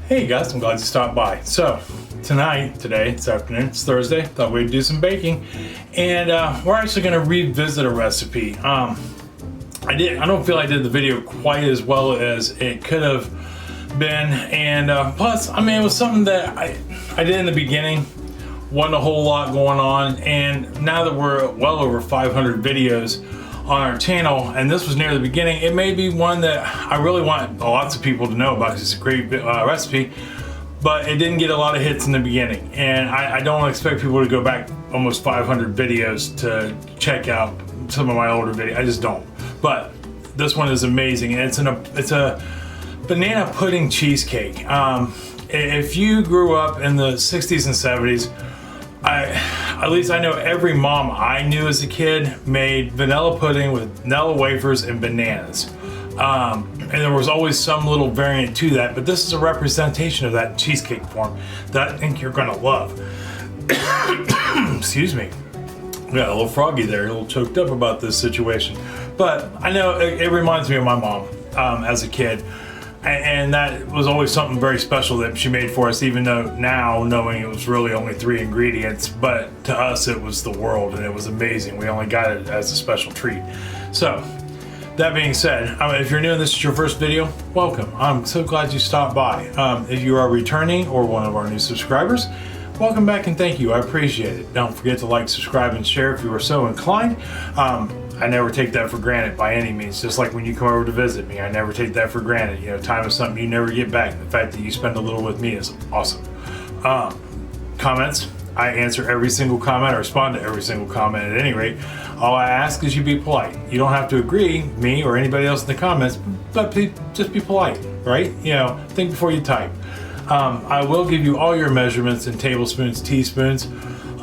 Hey guys, I'm glad you stopped by. So this afternoon, it's Thursday, thought we'd do some baking, and we're actually going to revisit a recipe. I don't feel I did the video quite as well as it could have been, and plus, I mean, it was something that I did in the beginning. Wasn't a whole lot going on, and now that we're well over 500 videos on our channel, and this was near the beginning, it may be one that I really want lots of people to know about because it's a great recipe, but it didn't get a lot of hits in the beginning, and I don't expect people to go back almost 500 videos to check out some of my older videos. I just don't. But this one is amazing, and it's a banana pudding cheesecake. If you grew up in the 60s and 70s, at least I know every mom I knew as a kid made vanilla pudding with vanilla wafers and bananas. And there was always some little variant to that, but this is a representation of that in cheesecake form that I think you're gonna love. Excuse me. Got a little froggy there, a little choked up about this situation. But I know it reminds me of my mom as a kid. And that was always something very special that she made for us, even though now, knowing it was really only 3 ingredients, but to us it was the world and it was amazing. We only got it as a special treat. So, that being said, if you're new and this is your first video, welcome. I'm so glad you stopped by. If you are returning or one of our new subscribers, welcome back and thank you. I appreciate it. Don't forget to like, subscribe, and share if you are so inclined. I never take that for granted by any means. Just like when you come over to visit me, I never take that for granted. You know, time is something you never get back. The fact that you spend a little with me is awesome. Comments, I answer every single comment, or respond to every single comment at any rate. All I ask is you be polite. You don't have to agree, me or anybody else in the comments, but just be polite, right? You know, think before you type. I will give you all your measurements in tablespoons, teaspoons,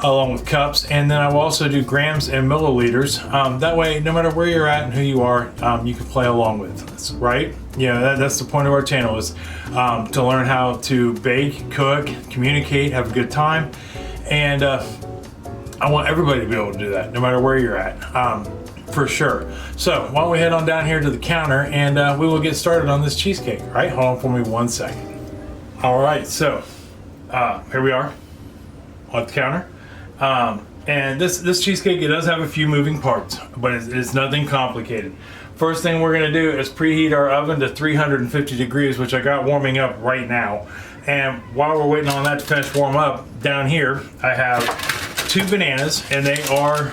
along with cups, and then I will also do grams and milliliters. That way, no matter where you're at and who you are, you can play along with us, right? You know, that's the point of our channel, is to learn how to bake, cook, communicate, have a good time, and I want everybody to be able to do that, no matter where you're at, for sure. So why don't we head on down here to the counter, and we will get started on this cheesecake, all right? Hold on for me 1 second. All right, so here we are on the counter. And this cheesecake, it does have a few moving parts, but it's nothing complicated. First thing we're going to do is preheat our oven to 350 degrees, which I got warming up right now. And while we're waiting on that to finish warm up, down here I have 2 bananas, and they are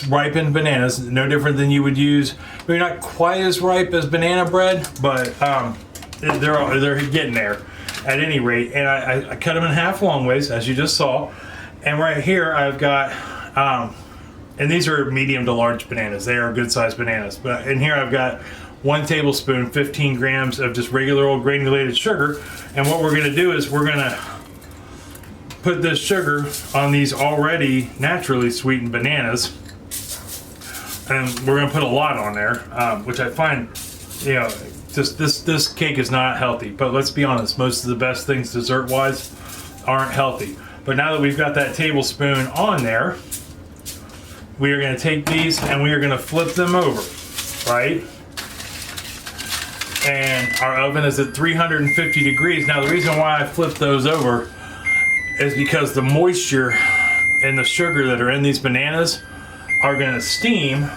ripened bananas, no different than you would use. Maybe not quite as ripe as banana bread, but they're getting there at any rate. And I cut them in half long ways, as you just saw. And right here I've got, and these are medium to large bananas. They are good sized bananas. But in here I've got 1 tablespoon, 15 grams of just regular old granulated sugar. And what we're gonna do is we're gonna put this sugar on these already naturally sweetened bananas. And we're gonna put a lot on there, which I find, you know, just this cake is not healthy. But let's be honest, most of the best things dessert wise aren't healthy. But now that we've got that tablespoon on there, we are going to take these and we are going to flip them over, right? And our oven is at 350 degrees. Now the reason why I flip those over is because the moisture and the sugar that are in these bananas are going to steam.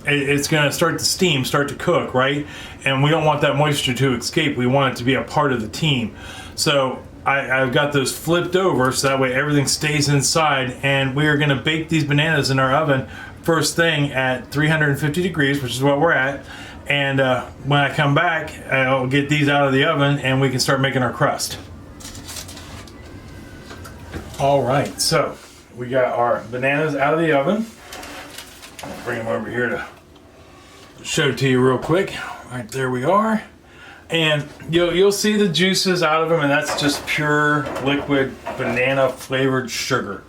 It's going to start to steam, start to cook, right? And we don't want that moisture to escape. We want it to be a part of the team. So I've got those flipped over so that way everything stays inside, and we are going to bake these bananas in our oven first thing at 350 degrees, which is what we're at. And when I come back, I'll get these out of the oven and we can start making our crust. All right, so we got our bananas out of the oven. I'll bring them over here to show it to you real quick. Right there we are. And you'll see the juices out of them, and that's just pure liquid banana flavored sugar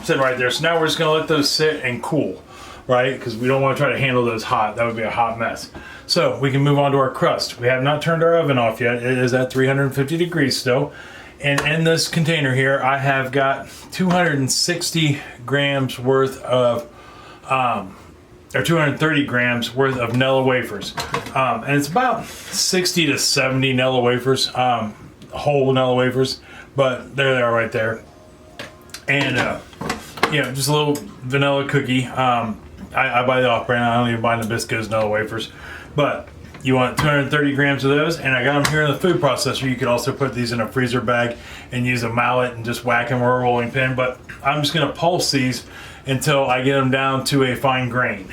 sitting right there. So now we're just gonna let those sit and cool, right? Because we don't want to try to handle those hot. That would be a hot mess. So we can move on to our crust. We have not turned our oven off yet. It is at 350 degrees still. And in this container here, I have got 260 grams worth of or 230 grams worth of Nilla wafers. And it's about 60 to 70 Nilla wafers, whole Nilla wafers, but there they are right there. And, you know, just a little vanilla cookie. I buy the off-brand. I don't even buy Nabisco's Nilla wafers. But you want 230 grams of those, and I got them here in the food processor. You could also put these in a freezer bag and use a mallet and just whack them with a rolling pin. But I'm just going to pulse these until I get them down to a fine grain.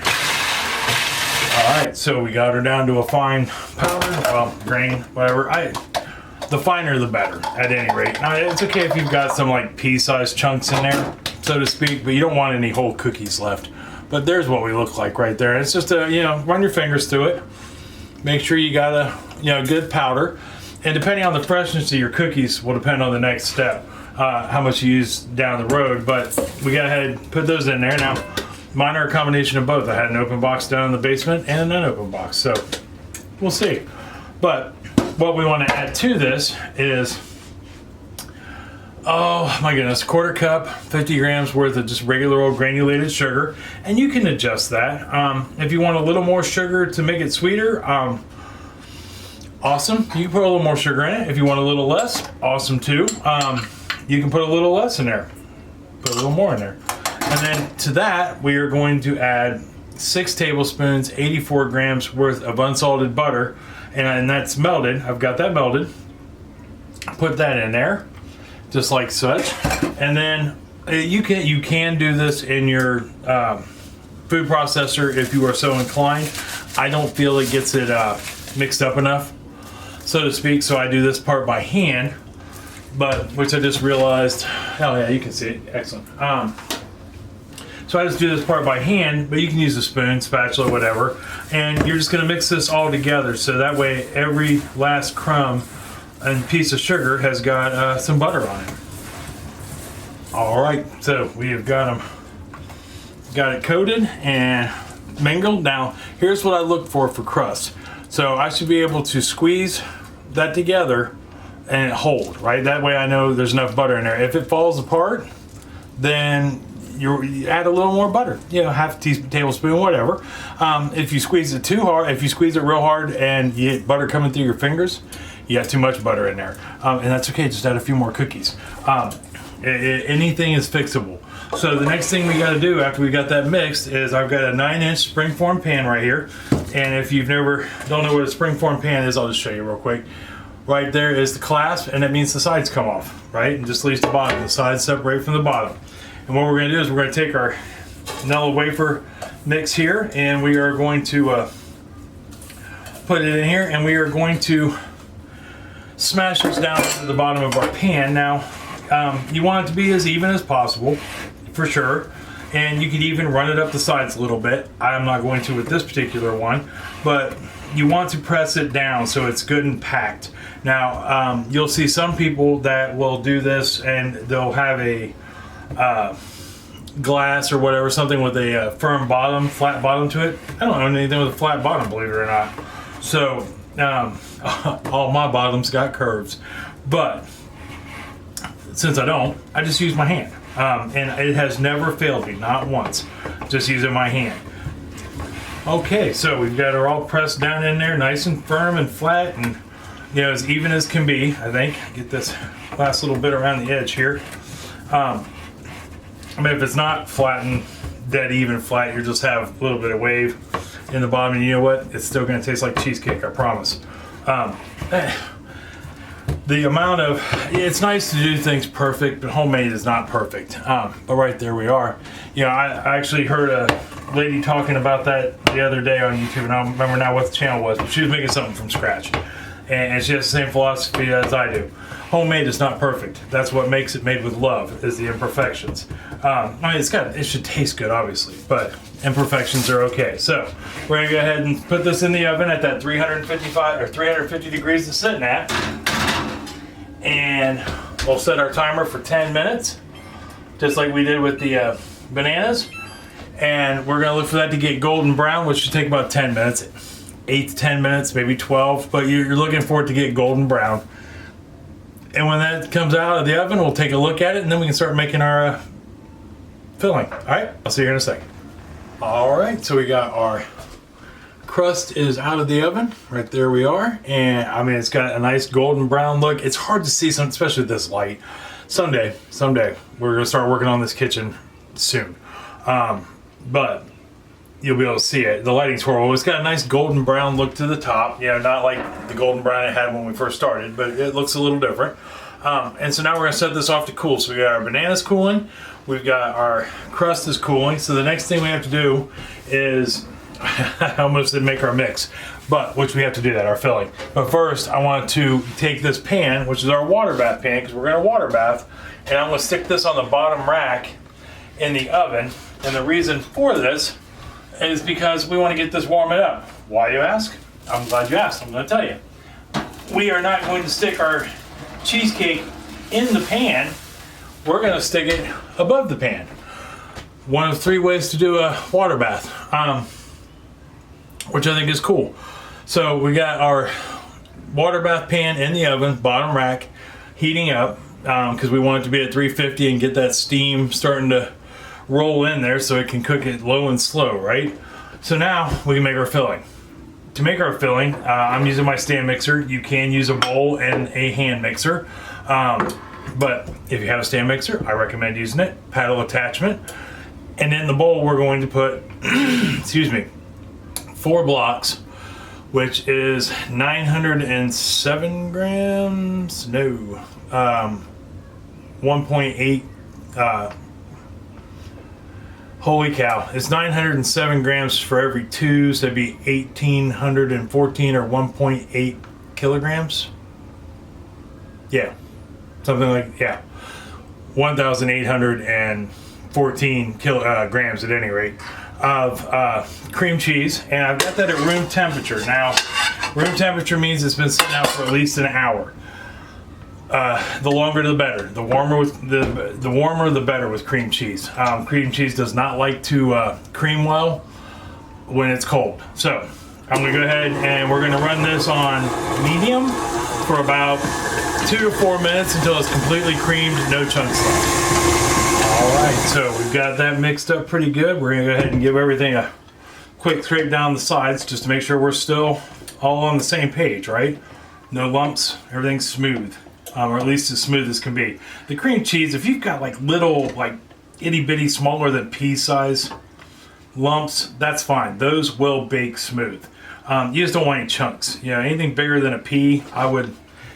Alright, so we got her down to a fine powder, well, grain, whatever. The finer the better, at any rate. Now, it's okay if you've got some like pea-sized chunks in there, so to speak, but you don't want any whole cookies left. But there's what we look like right there. It's just a, you know, run your fingers through it. Make sure you got a, you know, good powder. And depending on the freshness of your cookies will depend on the next step, how much you use down the road. But we got ahead and put those in there. Now, mine are a combination of both. I had an open box down in the basement and an unopened box, so we'll see. But what we want to add to this is, oh my goodness, 1/4 cup, 50 grams worth of just regular old granulated sugar. And you can adjust that. If you want a little more sugar to make it sweeter, awesome. You can put a little more sugar in it. If you want a little less, awesome too. You can put a little less in there. Put a little more in there. And then to that, we are going to add 6 tablespoons, 84 grams worth of unsalted butter. And that's melted. I've got that melted. Put that in there, just like such. And then you can do this in your food processor if you are so inclined. I don't feel it gets it mixed up enough, so to speak. So I do this part by hand, but which I just realized. Oh yeah, you can see it. Excellent. So I just do this part by hand, but you can use a spoon, spatula, whatever. And you're just gonna mix this all together. So that way every last crumb and piece of sugar has got some butter on it. All right, so we have got it coated and mingled. Now, here's what I look for crust. So I should be able to squeeze that together and hold, right? That way I know there's enough butter in there. If it falls apart, then you add a little more butter, you know, half a tablespoon, whatever. If you squeeze it too hard, if you squeeze it real hard and you get butter coming through your fingers, you got too much butter in there. And that's okay, just add a few more cookies. Anything is fixable. So the next thing we got to do after we got that mixed is I've got a 9-inch springform pan right here. And if you've don't know what a springform pan is, I'll just show you real quick. Right there is the clasp, and that means the sides come off, right? And just leaves the bottom. The sides separate from the bottom. And what we're going to do is we're going to take our Nilla wafer mix here, and we are going to put it in here, and we are going to smash this down to the bottom of our pan. Now, you want it to be as even as possible, for sure. And you could even run it up the sides a little bit. I'm not going to with this particular one, but you want to press it down so it's good and packed. Now, you'll see some people that will do this and they'll have a glass or whatever, something with a firm bottom, flat bottom to it. I don't own anything with a flat bottom, believe it or not. So, all my bottoms got curves. But, since I don't, I just use my hand. And it has never failed me, not once. Just using my hand. Okay, so we've got her all pressed down in there, nice and firm and flat, and you know, as even as can be, I think. Get this last little bit around the edge here. I mean, if it's not flat and dead even flat, you just have a little bit of wave in the bottom, and you know what? It's still going to taste like cheesecake, I promise. The amount of, it's nice to do things perfect, but homemade is not perfect. But right there we are. You know, I actually heard a lady talking about that the other day on YouTube, and I don't remember now what the channel was, but she was making something from scratch. And she has the same philosophy as I do. Homemade is not perfect. That's what makes it made with love, is the imperfections. I mean, it should taste good, obviously, but imperfections are okay. So we're gonna go ahead and put this in the oven at that 355 or 350 degrees it's sitting at. And we'll set our timer for 10 minutes, just like we did with the bananas. And we're gonna look for that to get golden brown, which should take about 10 minutes. 8 to 10 minutes, maybe 12, but you're looking for it to get golden brown. And when that comes out of the oven, we'll take a look at it, and then we can start making our filling. All right, I'll see you here in a second. All right, so we got our crust is out of the oven. Right there we are. And I mean, it's got a nice golden brown look. It's hard to see, some, especially with this light. Someday, we're gonna start working on this kitchen soon. But you'll be able to see it. The lighting's horrible. It's got a nice golden brown look to the top. You know, not like the golden brown it had when we first started, but it looks a little different. And so now we're gonna set this off to cool. So we got our bananas cooling. We've got our crust is cooling. So the next thing we have to do is, I almost didn't make our mix, but which we have to do that, our filling. But first, I want to take this pan, which is our water bath pan, because we're gonna water bath, and I'm gonna stick this on the bottom rack in the oven. And the reason for this is because we want to get this warming up. Why, you ask? I'm glad you asked. I'm gonna tell you. We are not going to stick our cheesecake in the pan. We're gonna stick it above the pan. One of 3 ways to do a water bath, which I think is cool. So we got our water bath pan in the oven, bottom rack, heating up, because we want it to be at 350 and get that steam starting to roll in there so it can cook it low and slow, right? So now we can make our filling. To make our filling, I'm using my stand mixer. You can use a bowl and a hand mixer. But if you have a stand mixer, I recommend using it. Paddle attachment. And in the bowl, we're going to put, excuse me, 4 blocks, which is 907 grams. No, 1.8. Holy cow! It's 907 grams for every 2, so that'd be 1,814 or 1.8 kilograms. Yeah. Something like, yeah, 1,814 grams at any rate of cream cheese, and I've got that at room temperature. Now, room temperature means it's been sitting out for at least an hour. The longer the better. The warmer the better with cream cheese. Cream cheese does not like to cream well when it's cold. So I'm gonna go ahead and we're gonna run this on medium for about 2 to 4 minutes until it's completely creamed, no chunks left. All right, so we've got that mixed up pretty good. We're gonna go ahead and give everything a quick scrape down the sides just to make sure we're still all on the same page, right? No lumps, everything's smooth, or at least as smooth as can be. The cream cheese, if you've got like little, like itty bitty, smaller than pea size lumps, that's fine. Those will bake smooth. You just don't want any chunks. You know, anything bigger than a pea, I would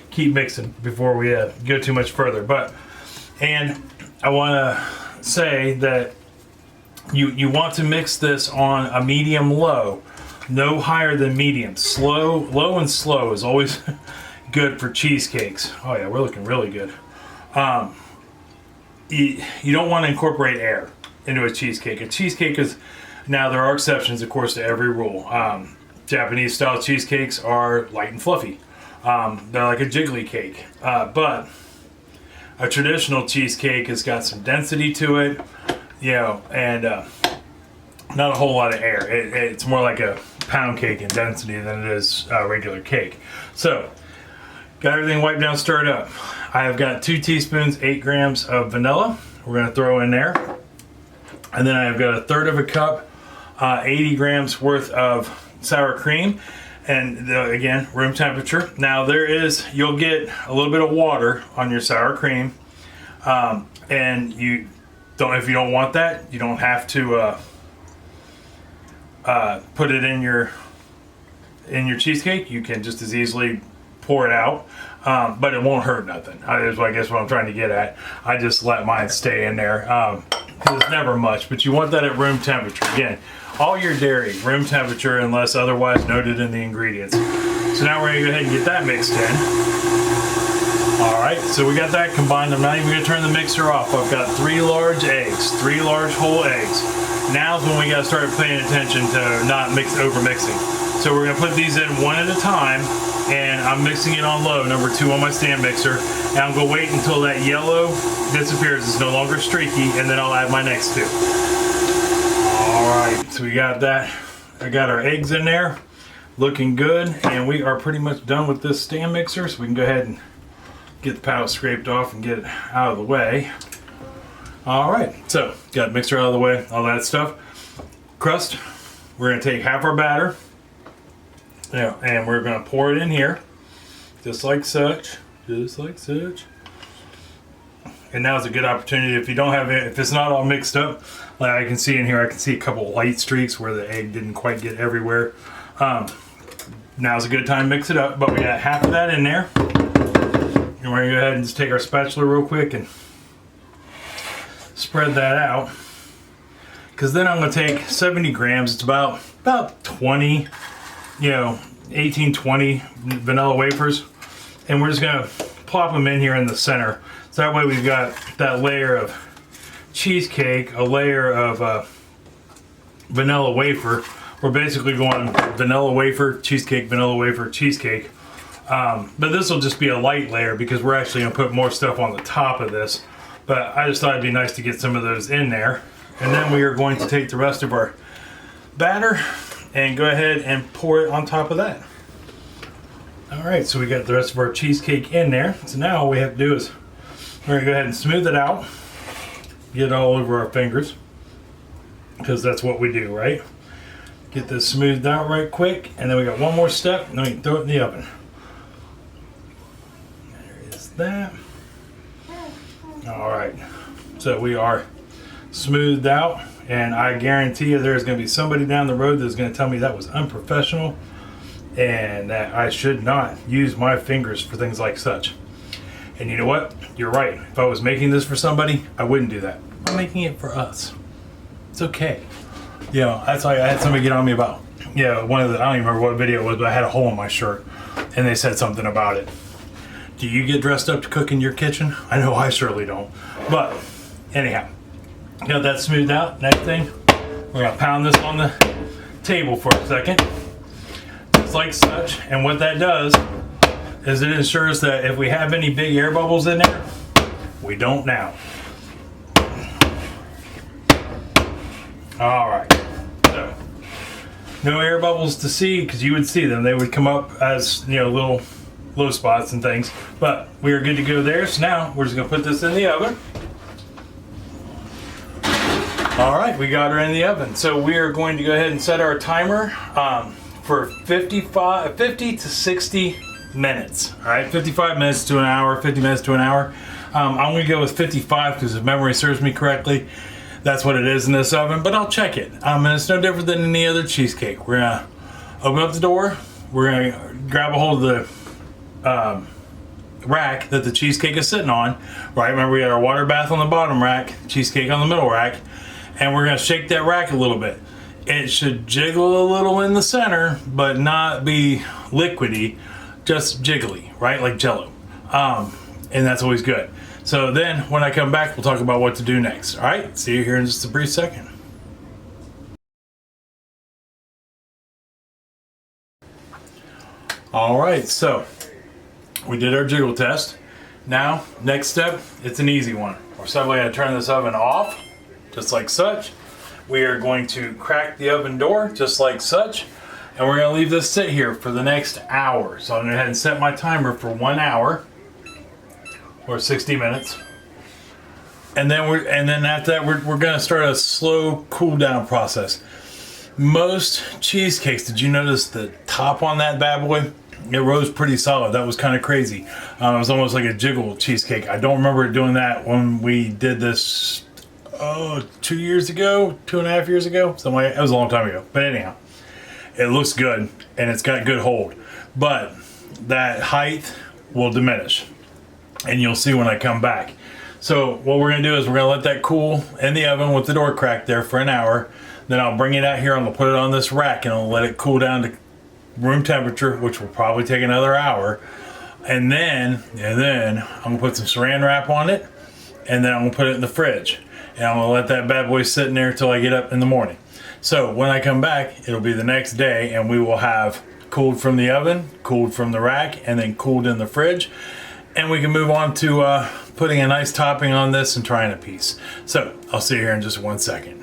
keep mixing before we go too much further. And I want to say that you want to mix this on a medium low, no higher than medium. Low and slow is always good for cheesecakes. Oh yeah, we're looking really good. You don't want to incorporate air into a cheesecake. A cheesecake is, now there are exceptions of course to every rule. Japanese style cheesecakes are light and fluffy. They're like a jiggly cake, but a traditional cheesecake has got some density to it, you know, and not a whole lot of air. It's more like a pound cake in density than it is a regular cake. So, got everything wiped down, stirred up. I have got 2 teaspoons, 8 grams of vanilla. We're going to throw in there, and then I have got a 1/3 of a cup, 80 grams worth of sour cream. And again, room temperature. Now you'll get a little bit of water on your sour cream, and if you don't want that, you don't have to put it in your cheesecake. You can just as easily pour it out, but it won't hurt nothing. That's I guess what I'm trying to get at. I just let mine stay in there. It's never much, but you want that at room temperature. Again, all your dairy, room temperature, unless otherwise noted in the ingredients. So now we're gonna go ahead and get that mixed in. All right, so we got that combined. I'm not even gonna turn the mixer off. I've got 3 large eggs, 3 large whole eggs. Now's when we gotta start paying attention to not over mixing. So we're gonna put these in one at a time, and I'm mixing it on low, number 2 on my stand mixer. And I'm gonna wait until that yellow disappears, it's no longer streaky, and then I'll add my next 2. All right, so we got that. I got our eggs in there, looking good, and we are pretty much done with this stand mixer, so we can go ahead and get the paddle scraped off and get it out of the way. All right, so got the mixer out of the way, all that stuff. crust. We're going to take half our batter, and we're going to pour it in here, just like such, just like such. And now is a good opportunity if you don't have it, if it's not all mixed up. Like I can see in here, I can see a couple of light streaks where the egg didn't quite get everywhere. Now's a good time to mix it up, but we got half of that in there. And we're gonna go ahead and just take our spatula real quick and spread that out. Because then I'm gonna take 70 grams, it's about 20, 18, 20 vanilla wafers. And we're just gonna plop them in here in the center. So that way we've got that layer of cheesecake, a layer of vanilla wafer. We're basically going vanilla wafer, cheesecake, vanilla wafer, cheesecake. But this will just be a light layer because we're actually gonna put more stuff on the top of this. But I just thought it'd be nice to get some of those in there. And then we are going to take the rest of our batter and go ahead and pour it on top of that. All right, so we got the rest of our cheesecake in there. So now all we have to do is we're gonna go ahead and smooth it out, get it all over our fingers, because that's what we do, right? Get this smoothed out right quick, and then we got one more step, and then we can throw it in the oven. There is that. All right, so we are smoothed out, and I guarantee you there's gonna be somebody down the road that's gonna tell me that was unprofessional and that I should not use my fingers for things like such. And you know what? You're right. If I was making this for somebody, I wouldn't do that. I'm making it for us. It's okay. That's why I had somebody get on me about, one of the, I don't even remember what video it was, but I had a hole in my shirt and they said something about it. Do you get dressed up to cook in your kitchen? I know I surely don't. But anyhow, got that smoothed out. Next thing, we're gonna pound this on the table for a second. Just like such. And what that does is it ensures that if we have any big air bubbles in there, we don't now. All right, so no air bubbles to see, because you would see them. They would come up as little low spots and things, but we are good to go there. So now we're just gonna put this in the oven. All right, we got her in the oven. So we are going to go ahead and set our timer for 50 to 60 minutes. All right, 55 minutes to an hour, 50 minutes to an hour. I'm gonna go with 55 because if memory serves me correctly, that's what it is in this oven, but I'll check it. And it's no different than any other cheesecake. We're gonna open up the door. We're gonna grab a hold of the rack that the cheesecake is sitting on. Right, remember we got our water bath on the bottom rack, cheesecake on the middle rack, and we're gonna shake that rack a little bit. It should jiggle a little in the center, but not be liquidy, just jiggly, right, like Jello. And that's always good. So then when I come back, we'll talk about what to do next. All right, see you here in just a brief second. All right, so we did our jiggle test. Now, next step, it's an easy one. We're simply gonna turn this oven off, just like such. We are going to crack the oven door, just like such. And we're gonna leave this sit here for the next hour. So I'm gonna go ahead and set my timer for 1 hour, or 60 minutes. And then after that, we're gonna start a slow cool down process. Most cheesecakes, did you notice the top on that bad boy? It rose pretty solid. That was kind of crazy. It was almost like a jiggle cheesecake. I don't remember doing that when we did this 2 years ago, 2.5 years ago. Something like that. It was a long time ago. But anyhow, it looks good and it's got good hold. But that height will diminish. And you'll see when I come back. So what we're gonna do is we're gonna let that cool in the oven with the door cracked there for an hour. Then I'll bring it out here, I'm gonna put it on this rack and I'll let it cool down to room temperature, which will probably take another hour. And then I'm gonna put some saran wrap on it, and then I'm gonna put it in the fridge. And I'm gonna let that bad boy sit in there until I get up in the morning. So when I come back, it'll be the next day and we will have cooled from the oven, cooled from the rack, and then cooled in the fridge. And we can move on to putting a nice topping on this and trying a piece. So I'll see you here in just 1 second.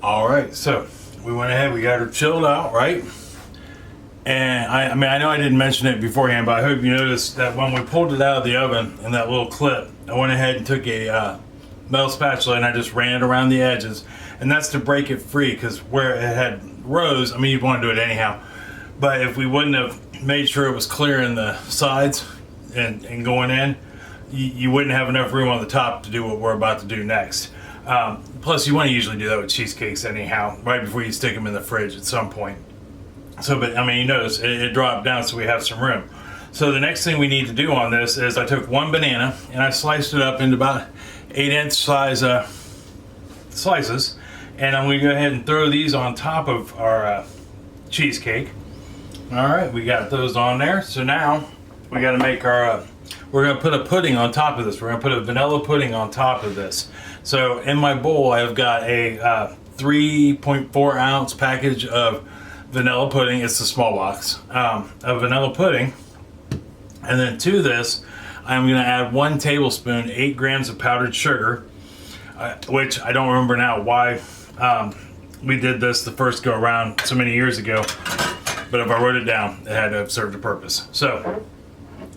All right, so we went ahead, we got her chilled out, right? And I mean, I know I didn't mention it beforehand, but I hope you noticed that when we pulled it out of the oven in that little clip, I went ahead and took a metal spatula and I just ran it around the edges. And that's to break it free, because where it had rows, I mean, you'd want to do it anyhow. But if we wouldn't have made sure it was clear in the sides and going in, you wouldn't have enough room on the top to do what we're about to do next. Plus, you want to usually do that with cheesecakes anyhow, right before you stick them in the fridge at some point. So, but I mean, you notice it dropped down so we have some room. So the next thing we need to do on this is I took one banana and I sliced it up into about 8-inch size slices. And I'm going to go ahead and throw these on top of our cheesecake. All right, we got those on there. So now we got to make our, we're going to put a pudding on top of this. We're going to put a vanilla pudding on top of this. So in my bowl, I've got a 3.4 ounce package of vanilla pudding. It's the small box of vanilla pudding. And then to this, I'm going to add 1 tablespoon, 8 grams of powdered sugar, which I don't remember now why we did this the first go around so many years ago. But if I wrote it down, it had to have served a purpose. So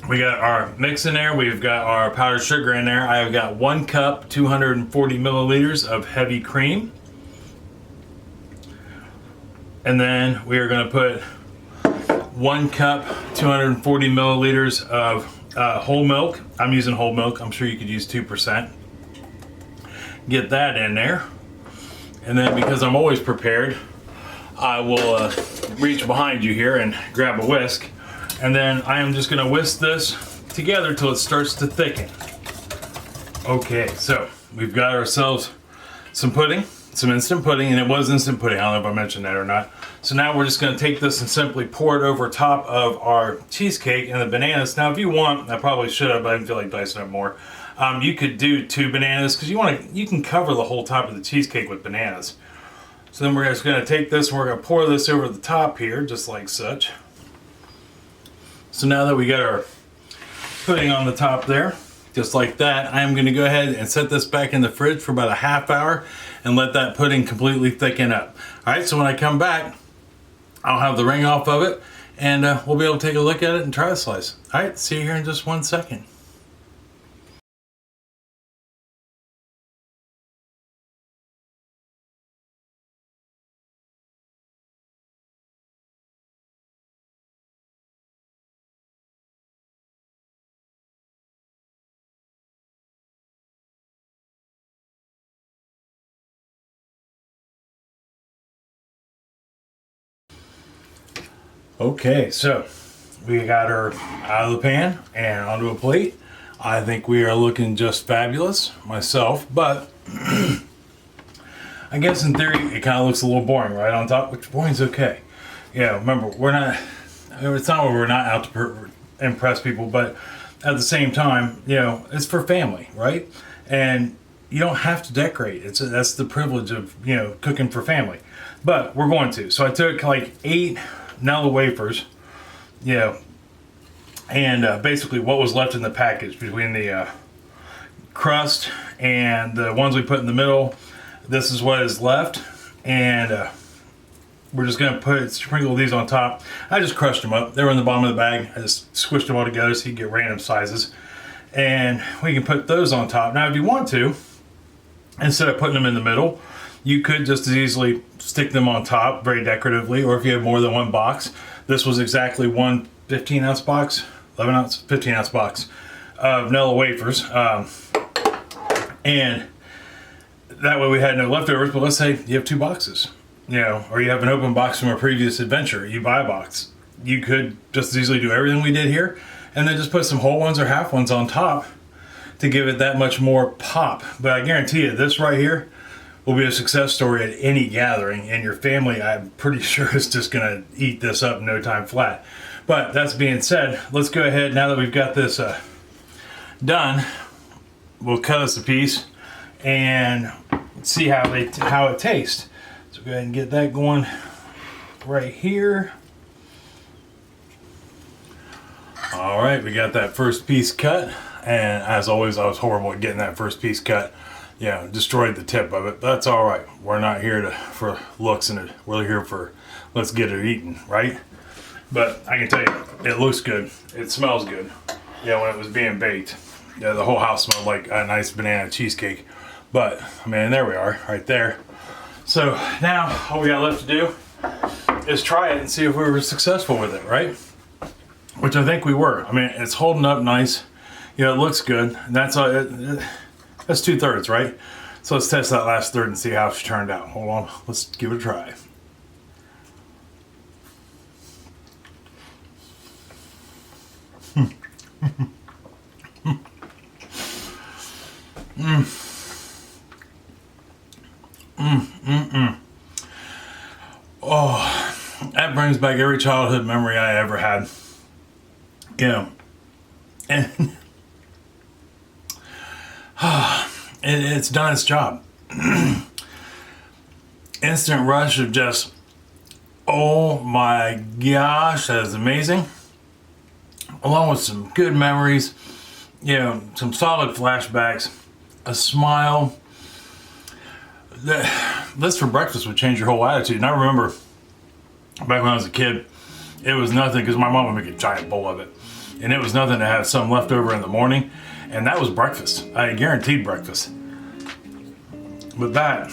we got our mix in there. We've got our powdered sugar in there. I've got 1 cup, 240 milliliters of heavy cream. And then we are going to put 1 cup, 240 milliliters of whole milk. I'm using whole milk. I'm sure you could use 2%. Get that in there. And then, because I'm always prepared, I will reach behind you here and grab a whisk. And then I am just going to whisk this together till it starts to thicken. Okay, so we've got ourselves some pudding. Some instant pudding, and it was instant pudding. I don't know if I mentioned that or not. So now we're just going to take this and simply pour it over top of our cheesecake and the bananas. Now, if you want, I probably should have, but I didn't feel like dicing up more. You could do 2 bananas because you can cover the whole top of the cheesecake with bananas. So then we're just going to take this and we're going to pour this over the top here, just like such. So now that we got our pudding on the top there, just like that, I am going to go ahead and set this back in the fridge for about a half hour and let that pudding completely thicken up. All right, so when I come back, I'll have the ring off of it and we'll be able to take a look at it and try a slice. All right, see you here in just 1 second. Okay, so we got her out of the pan and onto a plate. I think we are looking just fabulous myself, but I guess in theory it kind of looks a little boring right on top, which boring's okay. Yeah, remember, it's not where we're not out to impress people, but at the same time, it's for family, right? And you don't have to decorate. That's the privilege of, cooking for family. But we're going to. So I took like 8 Nella wafers, and basically what was left in the package between the crust and the ones we put in the middle, this is what is left. And we're just going to sprinkle these on top. I just crushed them up. They were in the bottom of the bag. I just squished them all together so you can get random sizes. And we can put those on top. Now if you want to, instead of putting them in the middle, you could just as easily stick them on top very decoratively, or if you have more than 1 box. This was exactly 1 15-ounce box, 11-ounce, 15-ounce box of Nella wafers. And that way we had no leftovers, but let's say you have 2 boxes, or you have an open box from a previous adventure, you buy a box. You could just as easily do everything we did here, and then just put some whole ones or half ones on top to give it that much more pop. But I guarantee you, this right here will be a success story at any gathering, and your family, I'm pretty sure, is just gonna eat this up in no time flat. But that's being said, let's go ahead, now that we've got this done, we'll cut us a piece and see how it tastes. So go ahead and get that going right here. All right, we got that first piece cut, and as always, I was horrible at getting that first piece cut. destroyed the tip of it. That's all right. We're not here for looks in it. We're here for let's get it eaten, right? But I can tell you, it looks good. It smells good. Yeah, when it was being baked, the whole house smelled like a nice banana cheesecake. But I mean, there we are, right there. So now all we got left to do is try it and see if we were successful with it, right? Which I think we were. I mean, it's holding up nice. It looks good. And that's 2/3, right? So let's test that last third and see how she turned out. Hold on, let's give it a try. Oh, that brings back every childhood memory I ever had. And it's done its job. Instant rush of just, oh my gosh, that is amazing. Along with some good memories, some solid flashbacks, a smile. This for breakfast would change your whole attitude. And I remember back when I was a kid, it was nothing because my mom would make a giant bowl of it. And it was nothing to have some left over in the morning. And that was breakfast. I guaranteed breakfast. But that,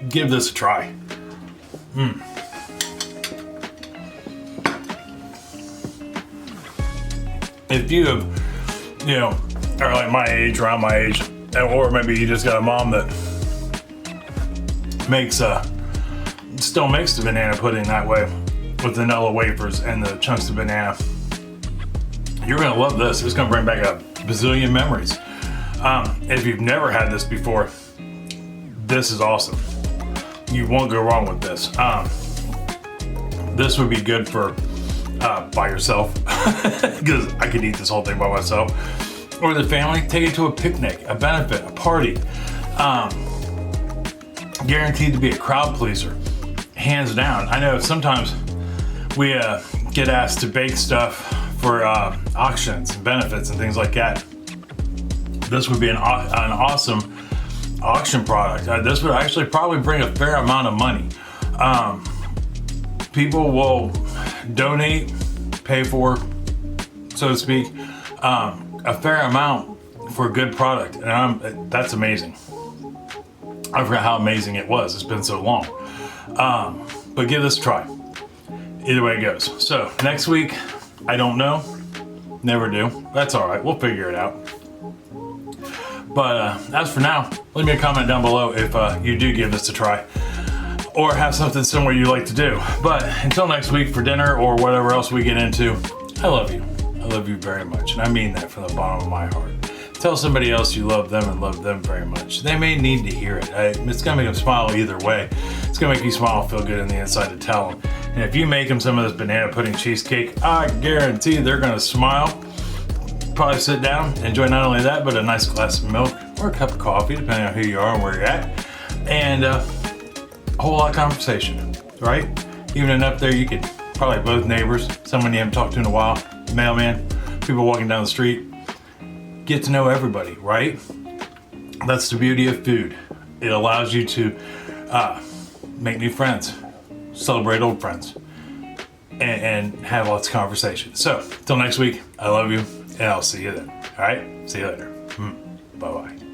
give this a try. If you have, are like my age, around my age, or maybe you just got a mom that still makes the banana pudding that way with vanilla wafers and the chunks of banana, you're gonna love this. It's gonna bring back a bazillion memories. If you've never had this before, this is awesome. You won't go wrong with this. This would be good for by yourself, because I could eat this whole thing by myself. Or the family, take it to a picnic, a benefit, a party. Guaranteed to be a crowd pleaser, hands down. I know sometimes we get asked to bake stuff for auctions and benefits and things like that. This would be an awesome auction product. This would actually probably bring a fair amount of money. People will donate, pay for, so to speak, a fair amount for a good product, and that's amazing. I forgot how amazing it was. It's been so long. But give this a try. Either way it goes. So next week, I don't know. Never do. That's all right. We'll figure it out. But as for now, leave me a comment down below if you do give this a try, or have something similar you like to do. But until next week for dinner or whatever else we get into, I love you. I love you very much, and I mean that from the bottom of my heart. Tell somebody else you love them and love them very much. They may need to hear it. It's gonna make them smile either way. It's gonna make you smile, feel good in the inside to tell them. And if you make them some of this banana pudding cheesecake, I guarantee they're gonna smile, probably sit down, enjoy not only that, but a nice glass of milk or a cup of coffee, depending on who you are and where you're at, and a whole lot of conversation, right? Even up there, you could probably both neighbors, someone you haven't talked to in a while, mailman, people walking down the street, get to know everybody, right? That's the beauty of food. It allows you to make new friends, celebrate old friends, and have lots of conversation. So, till next week, I love you, and I'll see you then. All right? See you later. Bye-bye.